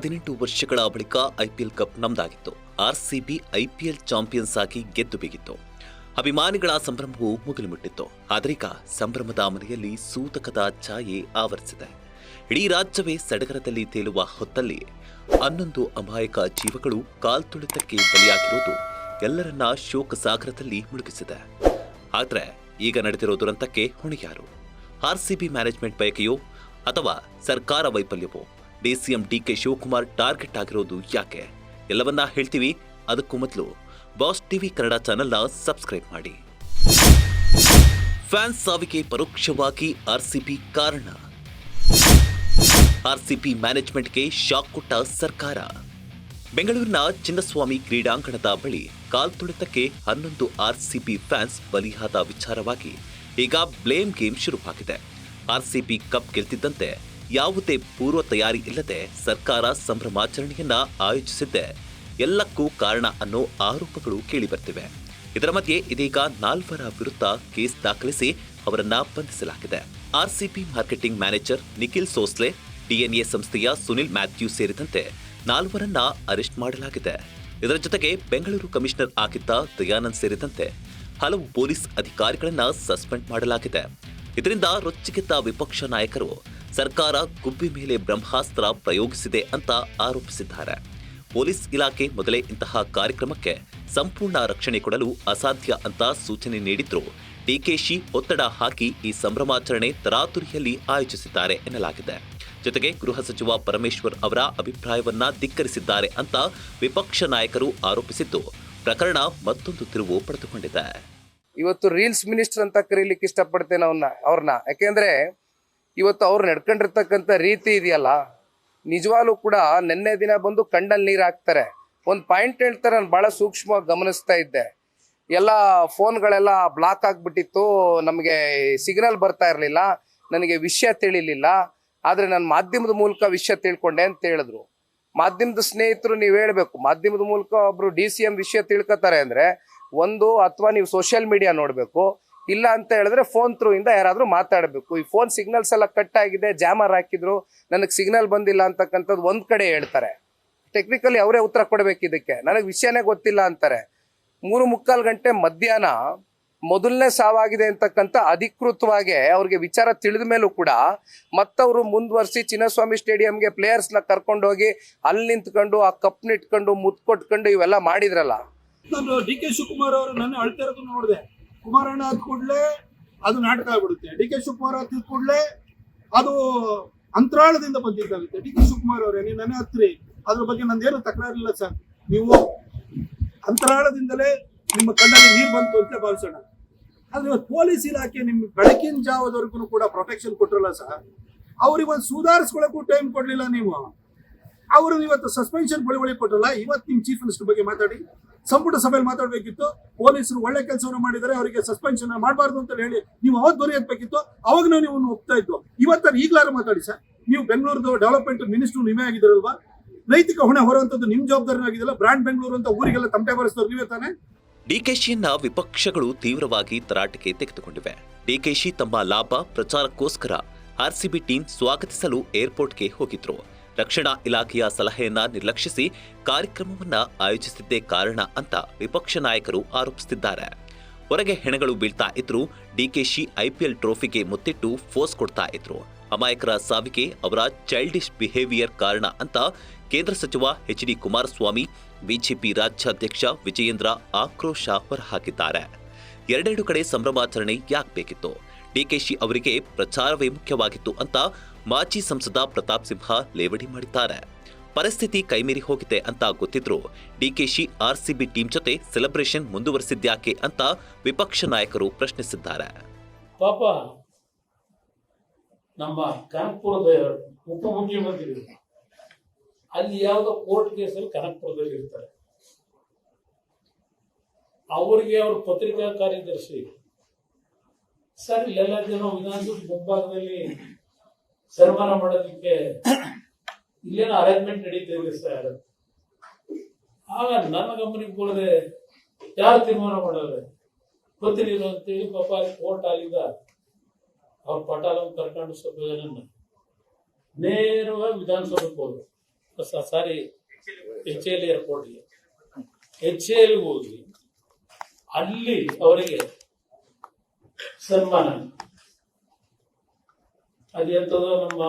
18 ವರ್ಷಗಳ ಬಳಿಕ IPL cup ನಮ್ದಾಗಿತ್ತು. ಆರ್ಸಿಬಿ ಐಪಿಎಲ್ ಚಾಂಪಿಯನ್ಸ್ ಆಗಿ ಗೆದ್ದು ಬಿಗಿತ್ತು. ಅಭಿಮಾನಿಗಳ ಸಂಭ್ರಮವು ಮುಗಿಲು ಮುಟ್ಟಿತ್ತು. ಆದರೀಗ ಸಂಭ್ರಮದ ಮನೆಯಲ್ಲಿ ಸೂತಕದ ಛಾಯೆ ಆವರಿಸಿದೆ. ಇಡೀ ರಾಜ್ಯವೇ ಸಡಗರದಲ್ಲಿ ತೇಲುವ ಹೊತ್ತಲ್ಲಿ 11 ಅಮಾಯಕ ಜೀವಗಳು ಕಾಲ್ತುಳಿತಕ್ಕೆ ಬಲಿಯಾಗಿರುವುದು ಎಲ್ಲರನ್ನ ಶೋಕ ಸಾಗರದಲ್ಲಿ ಮುಳುಗಿಸಿದೆ. ಆದರೆ ಈಗ ನಡೆದಿರೋ ದುರಂತಕ್ಕೆ ಹೊಣೆ ಯಾರು? ಆರ್ಸಿಬಿ ಮ್ಯಾನೇಜ್ಮೆಂಟ್ ಬಯಕೆಯೋ ಅಥವಾ ಸರ್ಕಾರ ವೈಫಲ್ಯವೋ? ಡಿಸಿಎಂ ಡಿಕೆ ಶಿವಕುಮಾರ್ ಟಾರ್ಗೆಟ್ ಆಗಿರೋದು ಯಾಕೆ? ಎಲ್ಲವನ್ನ ಹೇಳ್ತೀವಿ. ಅದಕ್ಕೂ ಮೊದಲು ಬಾಸ್ ಟಿವಿ ಕನ್ನಡ ಚಾನೆಲ್ನ ಸಬ್ಸ್ಕ್ರೈಬ್ ಮಾಡಿ. ಫ್ಯಾನ್ಸ್ ಸಾವಿಗೆ ಪರೋಕ್ಷವಾಗಿ ಆರ್ಸಿಬಿ ಕಾರಣ. ಆರ್ಸಿಬಿ ಮ್ಯಾನೇಜ್ಮೆಂಟ್ಗೆ ಶಾಕ್ ಕೊಟ್ಟ ಸರ್ಕಾರ. ಬೆಂಗಳೂರಿನ ಚಿನ್ನಸ್ವಾಮಿ ಕ್ರೀಡಾಂಗಣದ ಬಳಿ ಕಾಲ್ತುಳಿತಕ್ಕೆ 11 ಆರ್ಸಿಬಿ ಫ್ಯಾನ್ಸ್ ಬಲಿಯಾದ ವಿಚಾರವಾಗಿ ಈಗ ಬ್ಲೇಮ್ ಗೇಮ್ ಶುರುವಾಗಿದೆ. ಆರ್ಸಿಬಿ ಕಪ್ ಗೆಲ್ತಿದ್ದಂತೆ ಯಾವುದೇ ಪೂರ್ವ ತಯಾರಿ ಇಲ್ಲದೆ ಸರ್ಕಾರ ಸಂಭ್ರಮಾಚರಣೆಯನ್ನ ಆಯೋಜಿಸಿದ್ದೆ ಎಲ್ಲಕ್ಕೂ ಕಾರಣ ಅನ್ನೋ ಆರೋಪಗಳು ಕೇಳಿಬರ್ತಿವೆ. ಇದರ ಮಧ್ಯೆ ಇದೀಗ 4 ವಿರುದ್ಧ ಕೇಸ್ ದಾಖಲಿಸಿ ಅವರನ್ನ ಬಂಧಿಸಲಾಗಿದೆ. RCB marketing manager Nikhil Sosale, DNA ಸಂಸ್ಥೆಯ ಸುನಿಲ್ ಮ್ಯಾಥ್ಯೂ ಸೇರಿದಂತೆ 4 ಅರೆಸ್ಟ್ ಮಾಡಲಾಗಿದೆ. ಇದರ ಜೊತೆಗೆ ಬೆಂಗಳೂರು ಕಮಿಷನರ್ ಆಗಿದ್ದ ದಯಾನಂದ್ ಸೇರಿದಂತೆ ಹಲವು ಪೊಲೀಸ್ ಅಧಿಕಾರಿಗಳನ್ನ ಸಸ್ಪೆಂಡ್ ಮಾಡಲಾಗಿದೆ. ಇದರಿಂದ ರೊಚ್ಚಿಗೆದ್ದ ವಿಪಕ್ಷ ನಾಯಕರು ಸರ್ಕಾರ ಗುಬ್ಬಿ ಮೇಲೆ ಬ್ರಹ್ಮಾಸ್ತ್ರ ಪ್ರಯೋಗಿಸಿದೆ ಅಂತ ಆರೋಪಿಸಿದ್ದಾರೆ. ಪೊಲೀಸ್ ಇಲಾಖೆ ಮೊದಲೇ ಇಂತಹ ಕಾರ್ಯಕ್ರಮಕ್ಕೆ ಸಂಪೂರ್ಣ ರಕ್ಷಣೆ ಕೊಡಲು ಅಸಾಧ್ಯ ಅಂತ ಸೂಚನೆ ನೀಡಿದ್ರು ಡಿಕೆಶಿ ಒತ್ತಡ ಹಾಕಿ ಈ ಸಂಭ್ರಮಾಚರಣೆ ತರಾತುರಿಯಲ್ಲಿ ಆಯೋಜಿಸಿದ್ದಾರೆ ಎನ್ನಲಾಗಿದೆ. ಜೊತೆಗೆ ಗೃಹ ಸಚಿವ ಪರಮೇಶ್ವರ್ ಅವರ ಅಭಿಪ್ರಾಯವನ್ನ ಧಿಕ್ಕರಿಸಿದ್ದಾರೆ ಅಂತ ವಿಪಕ್ಷ ನಾಯಕರು ಆರೋಪಿಸಿದ್ದು ಪ್ರಕರಣ ಮತ್ತೊಂದು ತಿರುವು ಪಡೆದುಕೊಂಡಿದೆ. ಇವತ್ತು ರೀಲ್ಸ್ ಮಿನಿಸ್ಟರ್ ಅಂತ ಕರೀಲಿಕ್ಕೆ ಇಷ್ಟಪಡ್ತೇನೆ ಅವ್ರನ್ನ. ಯಾಕೆಂದ್ರೆ ಇವತ್ತು ಅವ್ರು ನಡ್ಕೊಂಡಿರ್ತಕ್ಕಂಥ ರೀತಿ ಇದೆಯಲ್ಲ, ನಿಜವಾಗ್ಲೂ ಕೂಡ ನೆನ್ನೆ ದಿನ ಬಂದು ಕಂಡಲ್ಲಿ ನೀರು ಹಾಕ್ತಾರೆ. ಒಂದು ಪಾಯಿಂಟ್ ಹೇಳ್ತಾರೆ, ನಾನು ಭಾಳ ಸೂಕ್ಷ್ಮವಾಗಿ ಗಮನಿಸ್ತಾ ಇದ್ದೆ. ಎಲ್ಲ ಫೋನ್ಗಳೆಲ್ಲ ಬ್ಲಾಕ್ ಆಗಿಬಿಟ್ಟಿತ್ತು, ನಮಗೆ ಸಿಗ್ನಲ್ ಬರ್ತಾ ಇರಲಿಲ್ಲ, ನನಗೆ ವಿಷಯ ತಿಳಿಲಿಲ್ಲ. ಆದರೆ ನಾನು ಮಾಧ್ಯಮದ ಮೂಲಕ ವಿಷಯ ತಿಳ್ಕೊಂಡೆ ಅಂತ ಹೇಳಿದ್ರು. ಮಾಧ್ಯಮದ ಸ್ನೇಹಿತರು ನೀವು ಹೇಳಬೇಕು, ಮಾಧ್ಯಮದ ಮೂಲಕ ಒಬ್ರು DCM ವಿಷಯ ತಿಳ್ಕೊತಾರೆ ಅಂದರೆ ಒಂದು ಅಥವಾ ನೀವು ಸೋಷಿಯಲ್ ಮೀಡಿಯಾ ನೋಡಬೇಕು, ಇಲ್ಲ ಅಂತ ಹೇಳಿದ್ರೆ ಫೋನ್ ಥ್ರೂ ಇಂದ ಯಾರಾದರೂ ಮಾತಾಡಬೇಕು. ಈ ಫೋನ್ ಸಿಗ್ನಲ್ಸ್ ಎಲ್ಲ ಕಟ್ ಆಗಿದೆ, ಜಾಮರ್ ಹಾಕಿದ್ರು, ನನಗೆ ಸಿಗ್ನಲ್ ಬಂದಿಲ್ಲ ಅಂತಕ್ಕಂಥದ್ದು ಒಂದು ಕಡೆ ಹೇಳ್ತಾರೆ. ಟೆಕ್ನಿಕಲಿ ಅವರೇ ಉತ್ತರ ಕೊಡಬೇಕು ಇದಕ್ಕೆ. ನನಗೆ ವಿಷಯನೇ ಗೊತ್ತಿಲ್ಲ ಅಂತಾರೆ. 3:45 ಗಂಟೆ ಮಧ್ಯಾಹ್ನ ಮೊದಲನೇ ಸಾವಾಗಿದೆ ಅಂತಕ್ಕಂಥ ಅಧಿಕೃತವಾಗಿ ಅವ್ರಿಗೆ ವಿಚಾರ ತಿಳಿದ ಮೇಲೂ ಕೂಡ ಮತ್ತವರು ಮುಂದುವರಿಸಿ ಚಿನ್ನಸ್ವಾಮಿ ಸ್ಟೇಡಿಯಂಗೆ ಪ್ಲೇಯರ್ಸ್ನ ಕರ್ಕೊಂಡೋಗಿ ಅಲ್ಲಿ ನಿಂತ್ಕೊಂಡು ಆ ಕಪ್ನ ಇಟ್ಕೊಂಡು ಮುತ್ಕೊಟ್ಕೊಂಡು ಇವೆಲ್ಲ ಮಾಡಿದ್ರಲ್ಲ. ನಾನು ಡಿಕೆ ಶಿವಕುಮಾರ್ ಅವರು ನನ್ನ ಅಳ್ತಾ ಇರೋದು ನೋಡಿದೆ. ಕುಮಾರಣ್ಣ ಆದ ಕೂಡಲೇ ಅದು ನಾಟಕ ಆಗ್ಬಿಡುತ್ತೆ. ಡಿಕೆ ಶಿವಕುಮಾರ್ ಆದ ಕೂಡಲೇ ಅದು ಅಂತರಾಳದಿಂದ ಬಂದಿದ್ದಾಗುತ್ತೆ. ಡಿಕೆ ಶಿವಕುಮಾರ್ ಅವರೇ, ನೀವು ನನ್ನ ಹತ್ರಿ, ಅದ್ರ ಬಗ್ಗೆ ನಂದೇನು ತಕರಾರಿಲ್ಲ ಸರ್. ನೀವು ಅಂತರಾಳದಿಂದಲೇ ನಿಮ್ಮ ಕಣ್ಣಲ್ಲಿ ನೀರು ಬಂತು ಅಂತ ಭಾವಿಸೋಣ. ಆದ್ರೆ ಇವತ್ತು ಪೊಲೀಸ್ ಇಲಾಖೆ ನಿಮ್ಮ ಬೆಳಕಿನ ಜಾವದವರೆಗೂ ಕೂಡ ಪ್ರೊಟೆಕ್ಷನ್ ಕೊಟ್ಟಿರಲ್ಲ ಸರ್. ಅವ್ರಿಗೆ ಒಂದು ಸುಧಾರಿಸ್ಕೊಳ್ಳೋಕ್ಕೂ ಟೈಮ್ ಕೊಡ್ಲಿಲ್ಲ ನೀವು. ಅವರು ಇವತ್ತು ಸಸ್ಪೆನ್ಷನ್ ಬಳಿ ಕೊಟ್ಟಲ್ಲ. ಇವತ್ತು ನಿಮ್ಮ ಚೀಫ್ ಮಿನಿಸ್ಟರ್ ಬಗ್ಗೆ ಮಾತಾಡಿ, ಸಂಪುಟ ಸಭೆಯಲ್ಲಿ ಮಾತಾಡಬೇಕಿತ್ತು. ಪೊಲೀಸರು ಒಳ್ಳೆ ಕೆಲಸವನ್ನು ಮಾಡಿದರೆ ಅವರಿಗೆ ಸಸ್ಪೆನ್ಷನ್ ಮಾಡಬಾರ್ದು ಅಂತ ಹೇಳಿ ನೀವು ಅವತ್ತು ದೊರೆ ಎತ್ತಬೇಕಿತ್ತು. ಅವಾಗ ನೀವು ಒಪ್ತಾ ಇತ್ತು. ಇವತ್ತು ಈಗಲಾರು ಮಾತಾಡಿ ಸರ್. ನೀವು ಬೆಂಗಳೂರು ಡೆವಲಪ್ಮೆಂಟ್ ಮಿನಿಸ್ಟರ್ ನೀವೇ ಆಗಿದ್ದೀರಲ್ವಾ? ನೈತಿಕ ಹೊಣೆ ಹೊರುವಂತದ್ದು ನಿಮ್ ಜವಾಬ್ದಾರಿ ಆಗಿದೆಯಲ್ಲ. ಬ್ರಾಂಡ್ ಬೆಂಗಳೂರು ಅಂತ ಊರಿಗೆಲ್ಲ ತಮಟೆ ಬರೆಸಿದವ್ರು ನೀವೇ ತಾನೆ. ಡಿಕೆಶಿಯನ್ನ ವಿಪಕ್ಷಗಳು ತೀವ್ರವಾಗಿ ತರಾಟೆಗೆ ತೆಗೆದುಕೊಂಡಿವೆ. ಡಿಕೆಶಿ ತಮ್ಮ ಲಾಭ ಪ್ರಚಾರಕ್ಕೋಸ್ಕರ ಆರ್ಸಿಬಿ ಟೀಮ್ ಸ್ವಾಗತಿಸಲು ಏರ್ಪೋರ್ಟ್ಗೆ ಹೋಗಿದ್ರು. ರಕ್ಷಣಾ ಇಲಾಖೆಯ ಸಲಹೆಯನ್ನ ನಿರ್ಲಕ್ಷಿಸಿ ಕಾರ್ಯಕ್ರಮವನ್ನ ಆಯೋಜಿಸಿದ್ದೇ ಕಾರಣ ಅಂತ ವಿಪಕ್ಷ ನಾಯಕರು ಆರೋಪಿಸುತ್ತಿದ್ದಾರೆ. ಹೊರಗೆ ಹೆಣಗಳು ಬೀಳ್ತಾ ಇದ್ರು. ಡಿಕೆಶಿ ಐಪಿಎಲ್ ಟ್ರೋಫಿಗೆ ಮುತ್ತಿಟ್ಟು ಫೋಸ್ ಕೊಡ್ತಾ ಇದ್ರು. ಅಮಾಯಕರ ಸಾವಿಗೆ ಅವರ ಚೈಲ್ಡಿಶ್ ಬಿಹೇವಿಯರ್ ಕಾರಣ ಅಂತ ಕೇಂದ್ರ ಸಚಿವ HD ಕುಮಾರಸ್ವಾಮಿ, ಬಿಜೆಪಿ ರಾಜ್ಯಾಧ್ಯಕ್ಷ ವಿಜಯೇಂದ್ರ ಆಕ್ರೋಶ ಹೊರಹಾಕಿದ್ದಾರೆ. ಎರಡೆರಡು ಕಡೆ ಸಂಭ್ರಮಾಚರಣೆ ಯಾಕೆ ಬೇಕಿತ್ತು? ಡಿಕೆಶಿ ಅವರಿಗೆ ಪ್ರಚಾರವೇ ಮುಖ್ಯವಾಗಿತ್ತು ಅಂತ ಮಾಜಿ ಸಂಸದ ಪ್ರತಾಪ್ ಸಿಂಹ ಲೇವಡಿ ಮಾಡಿದ್ದಾರೆ. ಪರಿಸ್ಥಿತಿ ಕೈಮೀರಿ ಹೋಗಿದೆ ಅಂತ ಗೊತ್ತಿದ್ರು ಡಿಕೆಶಿ ಆರ್ಸಿಬಿ ಟೀಮ್ ಜೊತೆ ಸೆಲೆಬ್ರೇಷನ್ ಮುಂದುವರೆಸಿದ್ಯಾಕೆ ಅಂತ ವಿಪಕ್ಷ ನಾಯಕರು ಪ್ರಶ್ನಿಸಿದ್ದಾರೆ. ಪಾಪ ನಮ್ಮ ಕನಕಪುರದ ಉಪಮುಖ್ಯಮಂತ್ರಿ ಅಲ್ಲಿ ಯಾವುದೋ ಕೋರ್ಟ್ ಕೇಸಲ್ಲಿ ಕನಕಪುರದಲ್ಲಿ ಇರ್ತಾರೆ. ಅವರಿಗೆ ಅವ್ರ ಪತ್ರಿಕಾ ಕಾರ್ಯದರ್ಶಿ ಸರ್ ಇಲ್ಲೆಲ್ಲ ಜನ ವಿಧಾನಸೌಧ ಮುಂಭಾಗದಲ್ಲಿ ಸನ್ಮಾನ ಮಾಡೋದಕ್ಕೆ ಇಲ್ಲೇನೋ ಅರೇಂಜ್ಮೆಂಟ್ ನಡೀತಾ ಇದೆ ಸರ್. ಆಗ ನನ್ನ ಗಮನಕ್ಕೆ ಬರದೆ ಯಾರು ತೀರ್ಮಾನ ಮಾಡೋರೆ ಗೊತ್ತಿಲ್ಲ ಅಂತೇಳಿ ಪಾಪ ಕೋರ್ಟ್ ಆಗಿದ್ದ ಅವ್ರ ಪಟಾಲ ಕರ್ಕೊಂಡು ಸ್ವಲ್ಪ ಜನ ನೇರವಾಗಿ ವಿಧಾನಸೌಧಕ್ಕೆ ಹೋದ್ರು. ಸಾರಿ HAL ಏರ್ಪೋರ್ಟ್ಗೆ HAL ಹೋಗಿ ಅಲ್ಲಿ ಅವರಿಗೆ ಸನ್ಮಾನ. ಅದೆಂತದೋ ನಮ್ಮ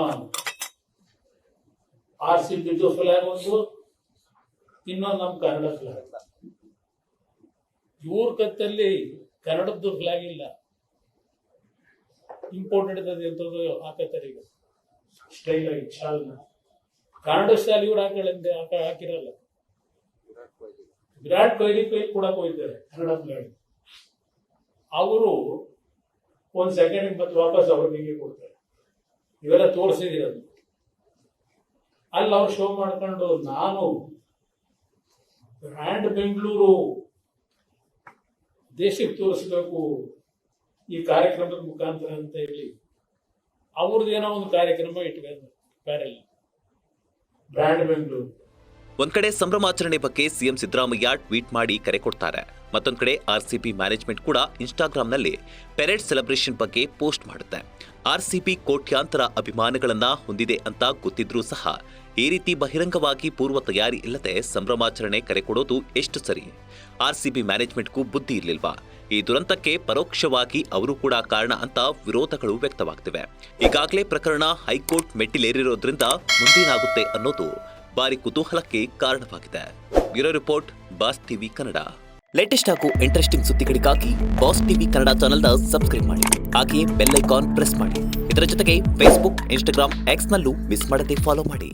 RCB ಫ್ಲಾಗ್ ಒಂದು, ಇನ್ನೊಂದು ನಮ್ಮ ಕನ್ನಡ ಫ್ಲಾಗ್. ಇವ್ರ ಕತ್ತಲ್ಲಿ ಕನ್ನಡದ್ದು ಫ್ಲಾಗ್ ಇಲ್ಲ, ಇಂಪೋರ್ಟೆಡ್ ಎಂತದ್ದು ಹಾಕತ್ತಾರೆ ಈಗ ಸ್ಟೈಲ್ ಆಗಿ ಶಾಲ್ನ. ಕನ್ನಡ ಸ್ಟೈಲ್ ಇವ್ರು ಹಾಕಿರಲ್ಲ. ವಿರಾಟ್ ಕೊಹ್ಲಿ ಕೈ ಕೂಡ ಹೋಗಿದ್ದಾರೆ ಕನ್ನಡ ಫ್ಲಾಗ್. ಅವರು ಒಂದ್ ಸೆಕೆಂಡ್ ಮತ್ತೆ ವಾಪಸ್ ಅವ್ರಿಗೆ ಕೊಡ್ತಾರೆ. ಇವೆಲ್ಲ ತೋರಿಸಿದಿರೋದು ಅಲ್ಲಿ ಅವ್ರು ಶೋ ಮಾಡ್ಕೊಂಡು, ನಾನು ಬ್ರ್ಯಾಂಡ್ ಬೆಂಗಳೂರು ದೇಶಕ್ಕೆ ತೋರಿಸ್ಬೇಕು ಈ ಕಾರ್ಯಕ್ರಮದ ಮುಖಾಂತರ ಅಂತ ಹೇಳಿ ಅವ್ರದ್ದು ಏನೋ ಒಂದು ಕಾರ್ಯಕ್ರಮ ಇಟ್ಕೊಂಡು ಪ್ಯಾರಲ್ ಬ್ರ್ಯಾಂಡ್ ಬೆಂಗಳೂರು. ಒಂದ್ ಕಡೆ ಸಂಭ್ರಮಾಚರಣೆ ಬಗ್ಗೆ ಸಿಎಂ ಸಿದ್ದರಾಮಯ್ಯ ಟ್ವೀಟ್ ಮಾಡಿ ಕರೆ ಕೊಡ್ತಾರೆ. ಮತ್ತೊಂದ್ ಕಡೆ RCB ಮ್ಯಾನೇಜ್ಮೆಂಟ್ ಕೂಡ ಇನ್ಸ್ಟಾಗ್ರಾಂನಲ್ಲಿ ಪೆರೇಡ್ ಸೆಲೆಬ್ರೇಷನ್ ಬಗ್ಗೆ ಪೋಸ್ಟ್ ಮಾಡುತ್ತೆ. RCB ಕೋಟ್ಯಾಂತರ ಅಭಿಮಾನಿಗಳನ್ನ ಹೊಂದಿದೆ ಅಂತ ಗೊತ್ತಿದ್ರೂ ಸಹ ಈ ರೀತಿ ಬಹಿರಂಗವಾಗಿ ಪೂರ್ವ ತಯಾರಿ ಇಲ್ಲದೆ ಸಂಭ್ರಮಾಚರಣೆ ಕರೆ ಕೊಡೋದು ಎಷ್ಟು ಸರಿ? RCB ಮ್ಯಾನೇಜ್ಮೆಂಟ್ಗೂ ಬುದ್ಧಿ ಇರ್ಲಿಲ್ವಾ? ಈ ದುರಂತಕ್ಕೆ ಪರೋಕ್ಷವಾಗಿ ಅವರು ಕೂಡ ಕಾರಣ ಅಂತ ವಿರೋಧಗಳು ವ್ಯಕ್ತವಾಗ್ತಿವೆ. ಈಗಾಗಲೇ ಪ್ರಕರಣ ಹೈಕೋರ್ಟ್ ಮೆಟ್ಟಿಲೇರಿರೋದ್ರಿಂದ ಮುಂದೇನಾಗುತ್ತೆ ಅನ್ನೋದು ಭಾರಿ ಕುತೂಹಲಕ್ಕೆ ಕಾರಣವಾಗಿದೆ. Bureau report, boss TV Kannada. Latest ಹಾಗೂ ಇಂಟ್ರೆಸ್ಟಿಂಗ್ ಸುದ್ದಿಗಳಿಗಾಗಿ ಬಾಸ್ ಟಿವಿ ಕನ್ನಡ ಚಾನೆಲ್ನ ಸಬ್ಸ್ಕ್ರೈಬ್ ಮಾಡಿ. ಹಾಗೆಯೇ ಬೆಲ್ ಐಕಾನ್ ಪ್ರೆಸ್ ಮಾಡಿ. ಇದರ ಜೊತೆಗೆ ಫೇಸ್ಬುಕ್, ಇನ್ಸ್ಟಾಗ್ರಾಮ್, ಎಕ್ಸ್ನಲ್ಲೂ ಮಿಸ್ ಮಾಡದೆ ಫಾಲೋ ಮಾಡಿ.